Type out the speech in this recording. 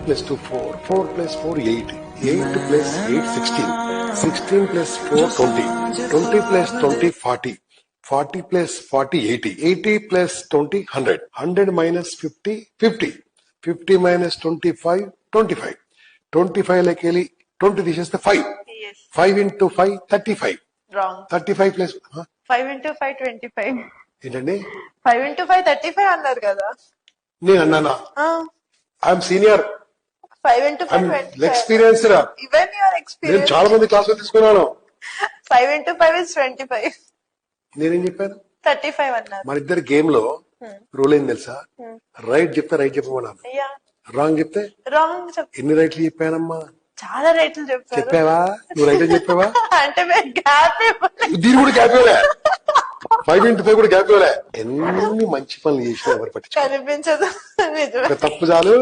plus 2 4, 4 plus 4 8, 8 plus 8 16, 16 plus 4 20, 20 plus 20 40, 40 plus 40 80, 80 plus 20 100, 100 minus 50 50, 50 minus 25 25, 25 like 20 తీసేస్తే 5, Yes. 5 into 5 35, Wrong. 35 plus 5 into 5 25. ఏంటండి 5 into 5 35 అన్నారు కదా. నేను అన్నానా? I'm senior, 5 into 5 25. Experienced. Even you are నేను experienced. చాలా మంది క్లాసులు తీసుకున్నాను. 5 into 5 is 25. నేనేం చెప్పాను? 35 అన్నారు. మన ఇద్దరు గేమ్ లో రూల్ ఏం తెలుసా? రైట్ చెప్తే రైట్ చెప్పమన్నాను, Yeah. రాంగ్ చెప్తే రాంగ్ ఎన్ని రైట్లు చెప్పానమ్మా? చాలా రేట్లు చెప్పారు. చెప్పావా? నువ్వు రైట్ అని చెప్పావా? అంటే మీరు గ్యాప్ దీని కూడా గ్యాప్ ఇవ్వలే, 5 into 5 కూడా గ్యాప్ ఇవ్వలే. ఎన్ని మంచి పనులు చేసినా ఎవరు పట్టించుకోరు. కనిపించదు. నిజమే. తప్పు చాలు